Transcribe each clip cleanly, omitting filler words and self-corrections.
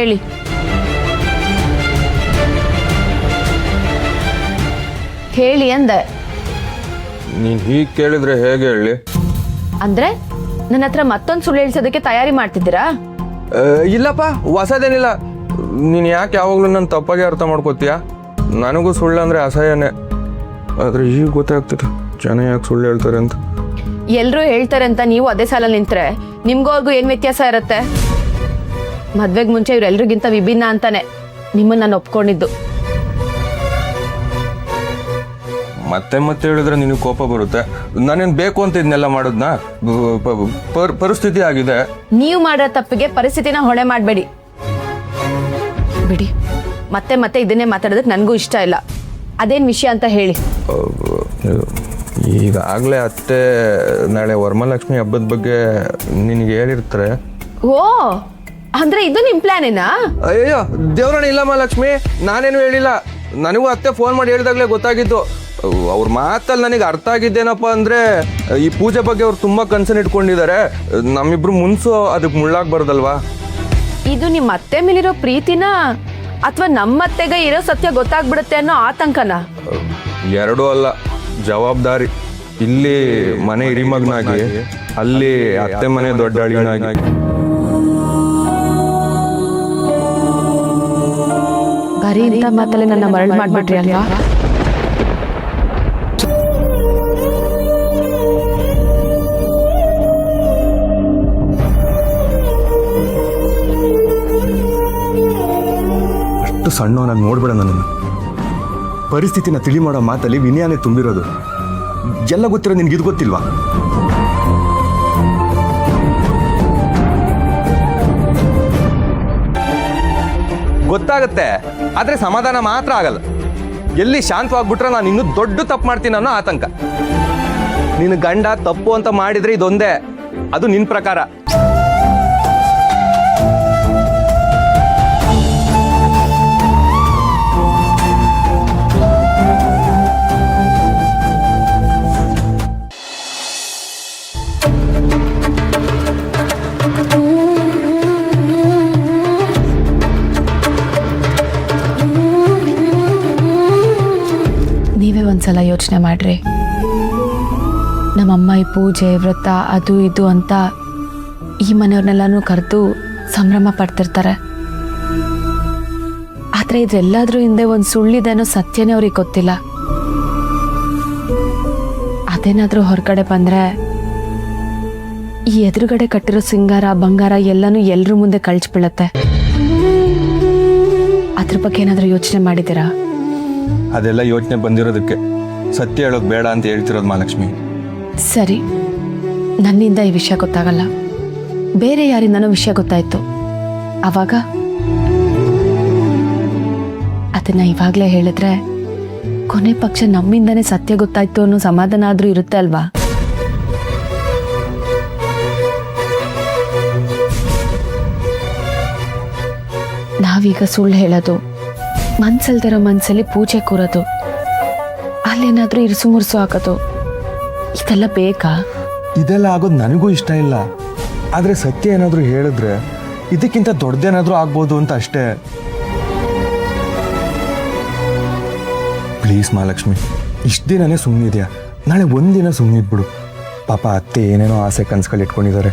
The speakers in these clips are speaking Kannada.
ಹೇಳಿ. ಹೇಳಿ ಅಂದೆ. ನೀನು ಹೀಗೆ ಕೇಳಿದ್ರೆ ಹೇಗೆ ಹೇಳಿ? ಅಂದ್ರೆ ನನ್ನ ಹತ್ರ ಮತ್ತೊಂದು ಸುಳ್ಳು ಹೇಳ್ಸೋದಕ್ಕೆ ತಯಾರಿ ಮಾಡ್ತಿದ್ದೀರಾ? ಇಲ್ಲಪ್ಪ, ಹೊಸದೇನಿಲ್ಲ. ನೀನು ಯಾಕೆ ಯಾವಾಗಲೂ ನನ್ನ ತಪ್ಪಾಗಿ ಅರ್ಥ ಮಾಡ್ಕೋತೀಯ? ನನಗೂ ಸುಳ್ಳು ಅಂದರೆ ಅಸಹ್ಯನೇ. ಆದರೆ ಈಗ ಗೊತ್ತಾಗ್ತದೆ ಜನ ಯಾಕೆ ಸುಳ್ಳು ಹೇಳ್ತಾರೆ ಅಂತ. ಎಲ್ಲರೂ ಹೇಳ್ತಾರೆ ಅಂತ ನೀವು ಅದೇ ಸಾಲ ನಿಂತ್ರೆ ನಿಮ್ಗೂ ಅವ್ರಿಗೂ ಏನು ವ್ಯತ್ಯಾಸ ಇರುತ್ತೆ? ಮದ್ವೆಗೆ ಮುಂಚೆ ಇವರೆಲ್ರಿಗಿಂತ ವಿಭಿನ್ನ ಅಂತಾನೆ ನಿಮ್ಮನ್ನು ನಾನು ಒಪ್ಕೊಂಡಿದ್ದು. ಮತ್ತೆ ಮತ್ತೆ ಹೇಳಿದ್ರೆ ನಿನಗೆ ಕೋಪ ಬರುತ್ತೆ. ನಾನೇನು ಬೇಕು ಅಂತ ಇದನ್ನೆಲ್ಲ ಮಾಡೋದ್ನ? ಪರಿಸ್ಥಿತಿ ಆಗಿದೆ. ನೀವು ಮಾಡೋ ತಪ್ಪಿಗೆ ಪರಿಸ್ಥಿತಿನ ಹೊಣೆ ಮಾಡಬೇಡಿ. ಬಿಡಿ, ಮತ್ತೆ ಮತ್ತೆ ಇದನ್ನೇ ಮಾತಾಡೋದಕ್ಕೆ ನನಗೂ ಇಷ್ಟ ಇಲ್ಲ. ಅದೇನು ವಿಷಯ ಅಂತ ಹೇಳಿ. ಈಗಾಗಲೇ ಅತ್ತೆ ನಾಳೆ ವರಮಹಾಲಕ್ಷ್ಮಿ ಹಬ್ಬದ ಬಗ್ಗೆ ನಿನಗೆ ಹೇಳಿರ್ತಾರೆ. ಓ, ಅಂದ್ರೆ ಇದು ನಿಮ್ಮ ಪ್ಲಾನೇನಾ? ಅಯ್ಯೋ ದೇವರಣ್ಣ, ಇಲ್ಲ ಮಹಾಲಕ್ಷ್ಮಿ, ನಾನೇನು ಹೇಳಿಲ್ಲ. ನನಗೂ ಅತ್ತೆ ಫೋನ್ ಮಾಡಿ ಹೇಳಿದಾಗಲೇ ಗೊತ್ತಾಗಿದ್ದು. ಅವ್ರ ಮಾತಲ್ಲಿ ನನಗೆ ಅರ್ಥ ಆಗಿದ್ದೇನಪ್ಪ ಅಂದರೆ, ಈ ಪೂಜೆ ಬಗ್ಗೆ ಅವ್ರು ತುಂಬ ಕನ್ಸರ್ನ್ ಇಟ್ಕೊಂಡಿದ್ದಾರೆ. ನಮ್ಮಿಬ್ರು ಮುನ್ಸು ಅದಕ್ಕೆ ಮುಳ್ಳಾಗಬಾರ್ದಲ್ವಾ? ಇದು ನಿಮ್ಮ ಅತ್ತೆ ಮೇಲಿರೋ ಪ್ರೀತಿನ ಅಥವಾ ನಮ್ಮತ್ತೆಗೆ ಇರೋ ಸತ್ಯ ಗೊತ್ತಾಗ್ಬಿಡುತ್ತೆ ಅನ್ನೋ ಆತಂಕನ? ಎರಡೂ ಅಲ್ಲ, ಜವಾಬ್ದಾರಿ. ಇಲ್ಲಿ ಮನೆ ಹಿರಿಮಗನಾಗಿ, ಅಲ್ಲಿ ಅತ್ತೆ ಮನೆ ದೊಡ್ಡ ಅಳಿನಾಗಿ. ಬರೀ ಇಂಥ ಮಾತಲ್ಲೇ ನನ್ನ ಮರಳು ಮಾಡ್ಬಿಟ್ರಿ ಅಲ್ವಾ? ಅಷ್ಟು ಸಣ್ಣವನಾಗಿ ನೋಡ್ಬೇಡ ನನ್ನನ್ನು. ಪರಿಸ್ಥಿತಿನ ತಿಳಿ ಮಾಡೋ ಮಾತಲ್ಲಿ ವಿನಯನೇ ತುಂಬಿರೋದು. ಎಲ್ಲ ಗೊತ್ತಿರೋ ನಿನ್ಗೆ ಇದು ಗೊತ್ತಿಲ್ವಾ? ಗೊತ್ತಾಗುತ್ತೆ, ಆದರೆ ಸಮಾಧಾನ ಮಾತ್ರ ಆಗಲ್ಲ. ಎಲ್ಲಿ ಶಾಂತವಾಗ್ಬಿಟ್ರೆ ನಾನು ಇನ್ನೂ ದೊಡ್ಡ ತಪ್ಪು ಮಾಡ್ತೀನಿ ಅನ್ನೋ ಆತಂಕ. ನಿನ್ನ ಗಂಡ ತಪ್ಪು ಅಂತ ಮಾಡಿದ್ರೆ ಇದೊಂದೇ, ಅದು ನಿನ್ನ ಪ್ರಕಾರ. ನೀವೇ ಒಂದ್ಸಲ ಯೋಚನೆ ಮಾಡ್ರಿ. ನಮ್ಮಮ್ಮ ಈ ಪೂಜೆ ವ್ರತ ಅದು ಇದು ಅಂತ ಈ ಮನೆಯವ್ರನ್ನೆಲ್ಲನೂ ಕರೆದು ಸಂಭ್ರಮ ಪಡ್ತಿರ್ತಾರೆ. ಆದರೆ ಇದೆಲ್ಲದ್ರ ಹಿಂದೆ ಒಂದು ಸುಳ್ಳಿದೇನೋ ಸತ್ಯನೇ ಅವ್ರಿಗೆ ಗೊತ್ತಿಲ್ಲ. ಅದೇನಾದರೂ ಹೊರಗಡೆ ಬಂದರೆ ಈ ಎದುರುಗಡೆ ಕಟ್ಟಿರೋ ಸಿಂಗಾರ ಬಂಗಾರ ಎಲ್ಲನೂ ಎಲ್ರ ಮುಂದೆ ಕಳ್ಚಿಬೀಳುತ್ತೆ. ಅದ್ರ ಬಗ್ಗೆ ಏನಾದರೂ ಯೋಚನೆ ಮಾಡಿದ್ದೀರಾ? ಅದೆಲ್ಲ ಯೋಚನೆ ಬಂದಿರೋದಕ್ಕೆ ಸತ್ಯ ಹೇಳೋದು ಬೇಡ ಅಂತ ಹೇಳ್ತಿರೋದು ಮಹಾಲಕ್ಷ್ಮಿ. ಸರಿ, ನನ್ನಿಂದ ಈ ವಿಷಯ ಗೊತ್ತಾಗಲ್ಲ, ಬೇರೆ ಯಾರಿಂದನೋ ವಿಷಯ ಗೊತ್ತಾಯ್ತು. ಆವಾಗ ಅದನ್ನ ಇವಾಗಲೇ ಹೇಳಿದ್ರೆ ಕೊನೆ ಪಕ್ಷ ನಮ್ಮಿಂದನೇ ಸತ್ಯ ಗೊತ್ತಾಯ್ತು ಅನ್ನೋ ಸಮಾಧಾನ ಆದ್ರೂ ಇರುತ್ತೆ ಅಲ್ವಾ? ನಾವೀಗ ಸುಳ್ಳು ಹೇಳೋದು, ಮನ್ಸಲ್ದಿರೋ ಮನ್ಸಲ್ಲಿ ಪೂಜೆ ಕೂರೋದು, ಅಲ್ಲೇನಾದ್ರೂ ಇರಿಸು ಮುರ್ಸು ಹಾಕೋದು, ಇದೆಲ್ಲ ಬೇಕಾ? ಇದೆಲ್ಲ ಆಗೋದು ನನಗೂ ಇಷ್ಟ ಇಲ್ಲ. ಆದರೆ ಸತ್ಯ ಏನಾದರೂ ಹೇಳಿದ್ರೆ ಇದಕ್ಕಿಂತ ದೊಡ್ಡದೇನಾದರೂ ಆಗ್ಬೋದು ಅಂತ ಅಷ್ಟೇ. ಪ್ಲೀಸ್ ಮಹಾಲಕ್ಷ್ಮಿ, ಇಷ್ಟು ದಿನನೇ ಸುಮ್ಮನಿದೆಯಾ? ನಾಳೆ ಒಂದಿನ ಸುಮ್ಮನಿದ್ಬಿಡು. ಪಾಪ ಅತ್ತೆ ಏನೇನೋ ಆಸೆ ಕನ್ಸುಗಳು ಇಟ್ಕೊಂಡಿದ್ದಾರೆ,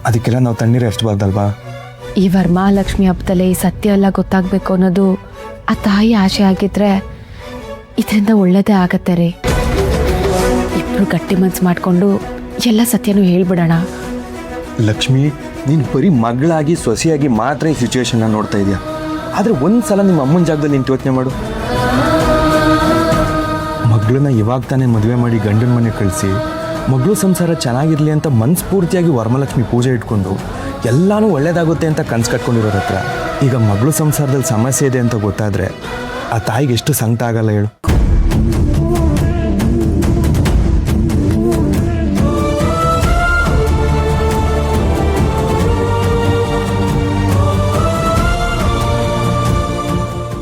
ಅದಕ್ಕೆಲ್ಲ ನಾವು ತಣ್ಣೀರು ಎಷ್ಟಬಾರ್ದಲ್ವಾ? ಈ ವರಮಹಾಲಕ್ಷ್ಮಿ ಹಬ್ಬದಲ್ಲೇ ಈ ಸತ್ಯ ಎಲ್ಲ ಗೊತ್ತಾಗಬೇಕು ಅನ್ನೋದು ಆ ತಾಯಿ ಆಸೆ ಆಗಿದ್ರೆ ಇದರಿಂದ ಒಳ್ಳೇದೇ ಆಗತ್ತೆ ರೀ. ಇಬ್ರು ಗಟ್ಟಿ ಮನ್ಸು ಮಾಡಿಕೊಂಡು ಎಲ್ಲ ಸತ್ಯನೂ ಹೇಳ್ಬಿಡೋಣ. ಲಕ್ಷ್ಮಿ, ನೀನು ಬರೀ ಮಗಳಾಗಿ ಸೊಸೆಯಾಗಿ ಮಾತ್ರ ಈ ಸಿಚುವೇಶನ್ನ ನೋಡ್ತಾ ಇದೆಯಾ. ಆದರೆ ಒಂದು ಸಲ ನಿಮ್ಮ ಅಮ್ಮನ ಜಾಗದಲ್ಲಿ ನಿಂತು ಯೋಚನೆ ಮಾಡು. ಮಗಳನ್ನ ಇವಾಗ ತಾನೇ ಮದುವೆ ಮಾಡಿ ಗಂಡನ ಮನೆ ಕಳಿಸಿ ಮಗಳು ಸಂಸಾರ ಚೆನ್ನಾಗಿರಲಿ ಅಂತ ಮನಸ್ಫೂರ್ತಿಯಾಗಿ ವರಮಹಾಲಕ್ಷ್ಮಿ ಪೂಜೆ ಇಟ್ಕೊಂಡು ಎಲ್ಲನೂ ಒಳ್ಳೇದಾಗುತ್ತೆ ಅಂತ ಕನ್ಸು ಕಟ್ಕೊಂಡಿರೋರ ಹತ್ರ ಈಗ ಮಗಳು ಸಂಸಾರದಲ್ಲಿ ಸಮಸ್ಯೆ ಇದೆ ಅಂತ ಗೊತ್ತಾದರೆ ಆ ತಾಯಿಗೆ ಎಷ್ಟು ಸಂಕಟ ಆಗಲ್ಲ ಹೇಳು.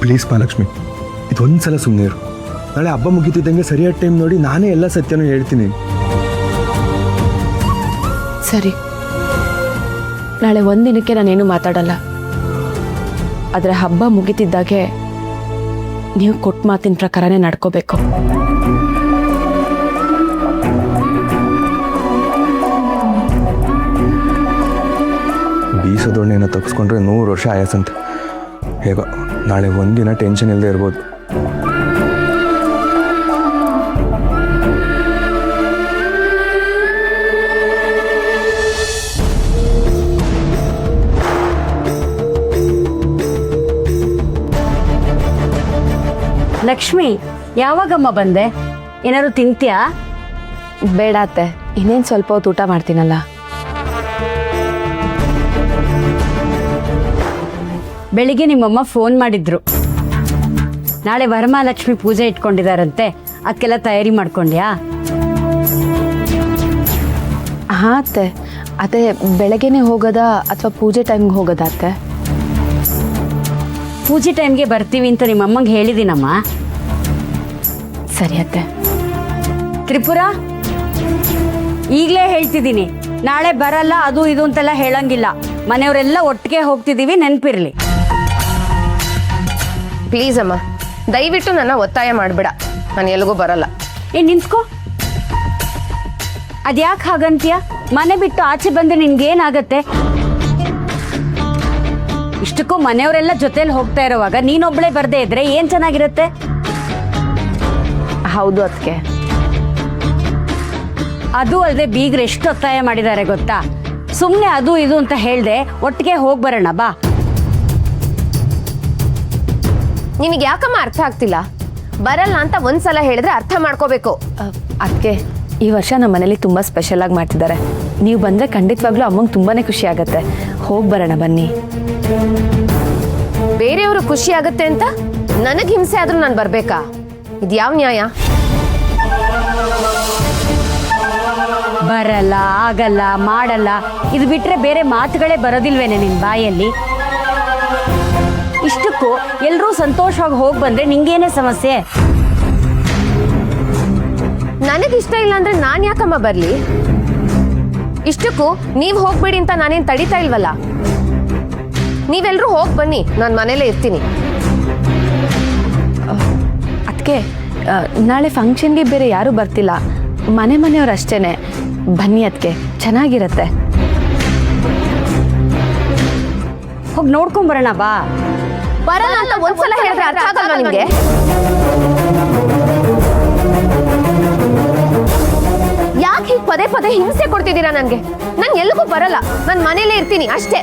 ಪ್ಲೀಸ್ ಮಹಾಲಕ್ಷ್ಮಿ, ಇದೊಂದು ಸಲ ಸುಮ್ಮನೆ ಇರು. ನಾಳೆ ಹಬ್ಬ ಮುಗಿತಿದ್ದಂಗೆ ಸರಿಯಾದ ಟೈಮ್ ನೋಡಿ ನಾನೇ ಎಲ್ಲ ಸತ್ಯನೂ ಹೇಳ್ತೀನಿ. ಸರಿ, ನಾಳೆ ಒಂದಿನಕ್ಕೆ ನಾನೇನು ಮಾತಾಡಲ್ಲ. ಆದರೆ ಹಬ್ಬ ಮುಗಿತಿದ್ದಾಗೆ ನೀವು ಕೊಟ್ಟ ಮಾತಿನ ಪ್ರಕಾರನೇ ನಡ್ಕೋಬೇಕು. ಬೀಸದೊಣ್ಣೆನ ತಪ್ಪಿಸ್ಕೊಂಡ್ರೆ 100 ವರ್ಷ ಆಯಾಸಂತೆ. ಹೇಗೋ ನಾಳೆ ಒಂದಿನ ಟೆನ್ಷನ್ ಇಲ್ಲದೆ ಇರ್ಬೋದು. ಲಕ್ಷ್ಮಿ, ಯಾವಾಗಮ್ಮ ಬಂದೆ? ಏನಾದ್ರು ತಿಂತ್ಯಾ? ಬೇಡ ಅತ್ತೆ, ಇನ್ನೇನು ಸ್ವಲ್ಪ ಹೊತ್ತು ಊಟ ಮಾಡ್ತೀನಲ್ಲ. ಬೆಳಿಗ್ಗೆ ನಿಮ್ಮಮ್ಮ ಫೋನ್ ಮಾಡಿದ್ರು. ನಾಳೆ ವರಮಹಾಲಕ್ಷ್ಮಿ ಪೂಜೆ ಇಟ್ಕೊಂಡಿದಾರಂತೆ, ಅದಕ್ಕೆಲ್ಲ ತಯಾರಿ ಮಾಡ್ಕೊಂಡ್ಯಾ? ಹಾಂ ಅತ್ತೆ, ಅದೇ ಬೆಳಗ್ಗೆನೆ ಹೋಗೋದಾ ಅಥವಾ ಪೂಜೆ ಟೈಮ್ಗೆ ಹೋಗೋದಾ ಅತ್ತೆ? ಪೂಜೆ ಟೈಮ್ಗೆ ಬರ್ತೀವಿ ಅಂತ ನಿಮ್ಮಮ್ಮಂಗೆ ಹೇಳಿದ್ದೀನಮ್ಮ. ಸರಿ ಅತ್ತೆ. ತ್ರಿಪುರ, ಈಗಲೇ ಹೇಳ್ತಿದ್ದೀನಿ, ನಾಳೆ ಬರಲ್ಲ ಅದು ಇದು ಅಂತೆಲ್ಲ ಹೇಳಂಗಿಲ್ಲ. ಮನೆಯವರೆಲ್ಲ ಒಟ್ಟಿಗೆ ಹೋಗ್ತಿದ್ದೀವಿ, ನೆನಪಿರಲಿ. ಪ್ಲೀಸ್ ಅಮ್ಮ, ದಯವಿಟ್ಟು ನನ್ನ ಒತ್ತಾಯ ಮಾಡಬೇಡ. ನಾನು ಎಲ್ಲಿಗೂ ಬರಲ್ಲ. ನಿಂತ್ಕೋ. ಅದ್ಯಾಕೆ ಹಾಗಂತೀಯ? ಮನೆ ಬಿಟ್ಟು ಆಚೆ ಬಂದ್ರೆ ನಿನ್ಗೇನಾಗತ್ತೆ? ಇಷ್ಟಕ್ಕೂ ಮನೆಯವರೆಲ್ಲ ಜೊತೆಲಿ ಹೋಗ್ತಾ ಇರೋವಾಗ ನೀನೊಬ್ಳೆ ಬರ್ದೇ ಇದ್ರೆ ಏನ್ ಚೆನ್ನಾಗಿರುತ್ತೆ? ಹೌದು ಅದಕ್ಕೆ. ಅದು ಅಲ್ಲದೆ ಬೀಗ್ರು ಎಷ್ಟು ಒತ್ತಾಯ ಮಾಡಿದ್ದಾರೆ ಗೊತ್ತಾ? ಸುಮ್ಮನೆ ಅದು ಇದು ಅಂತ ಹೇಳ್ದೆ ಒಟ್ಟಿಗೆ ಹೋಗಿ ಬರೋಣ ಬಾ. ನಿನಗೆ ಯಾಕಮ್ಮ ಅರ್ಥ ಆಗ್ತಿಲ್ಲ? ಬರಲ್ಲ ಅಂತ ಒಂದ್ಸಲ ಹೇಳಿದ್ರೆ ಅರ್ಥ ಮಾಡ್ಕೋಬೇಕು. ಅದಕ್ಕೆ ಈ ವರ್ಷ ನಮ್ಮ ಮನೇಲಿ ತುಂಬ ಸ್ಪೆಷಲಾಗಿ ಮಾಡ್ತಿದ್ದಾರೆ. ನೀವು ಬಂದರೆ ಖಂಡಿತವಾಗ್ಲೂ ಅಮ್ಮಂಗೆ ತುಂಬಾ ಖುಷಿ ಆಗುತ್ತೆ. ಹೋಗಿ ಬರೋಣ ಬನ್ನಿ. ಬೇರೆಯವರು ಖುಷಿ ಆಗುತ್ತೆ ಅಂತ ನನಗೆ ಹಿಂಸೆ ಆದ್ರೂ ನಾನು ಬರ್ಬೇಕಾ? ಇದು ಯಾವ ನ್ಯಾಯ? ಬರಲ್ಲ, ಆಗಲ್ಲ, ಮಾಡಲ್ಲ, ಇದು ಬಿಟ್ರೆ ಬೇರೆ ಮಾತುಗಳೇ ಬರೋದಿಲ್ವೇನೆ ನಿನ್ ಬಾಯಲ್ಲಿ? ಇಷ್ಟಕ್ಕೂ ಎಲ್ಲರೂ ಸಂತೋಷವಾಗಿ ಹೋಗಿ ಬಂದ್ರೆ ನಿಂಗೇನೇ ಸಮಸ್ಯೆ? ನನಗಿಷ್ಟ ಇಲ್ಲ ಅಂದ್ರೆ ನಾನು ಯಾಕಮ್ಮ ಬರ್ಲಿ? ಇಷ್ಟಕ್ಕೂ ನೀವು ಹೋಗ್ಬೇಡಿ ಅಂತ ನಾನೇನು ತಡಿತಾ ಇಲ್ವಲ್ಲ. ನೀವೆಲ್ಲರೂ ಹೋಗಿ ಬನ್ನಿ, ನಾನು ಮನೇಲೇ ಇರ್ತೀನಿ. ಅದಕ್ಕೆ ನಾಳೆ ಫಂಕ್ಷನ್ಗೆ ಬೇರೆ ಯಾರೂ ಬರ್ತಿಲ್ಲ, ಮನೆಯವ್ರು ಅಷ್ಟೇನೆ. ಬನ್ನಿ ಅದಕ್ಕೆ, ಚೆನ್ನಾಗಿರತ್ತೆ. ಹೋಗಿ ನೋಡ್ಕೊಂಬರೋಣ ಬಾ. ಬರಲ್ಲ ಅಂತ ಒಂದ್ಸಲ ಹೇಳಿದ್ರೆ ಅರ್ಥ ಆಗಲ್ವಾ ನಿಮ್ಗೆ? ಯಾಕೆ ಹೀಗೆ ಪದೇ ಪದೇ ಹಿಂಸೆ ಕೊಡ್ತಿದ್ದೀರಾ ನನ್ಗೆ? ನಾನು ಎಲ್ಲಿಗೂ ಬರಲ್ಲ, ನಾನು ಮನೇಲೇ ಇರ್ತೀನಿ ಅಷ್ಟೇ.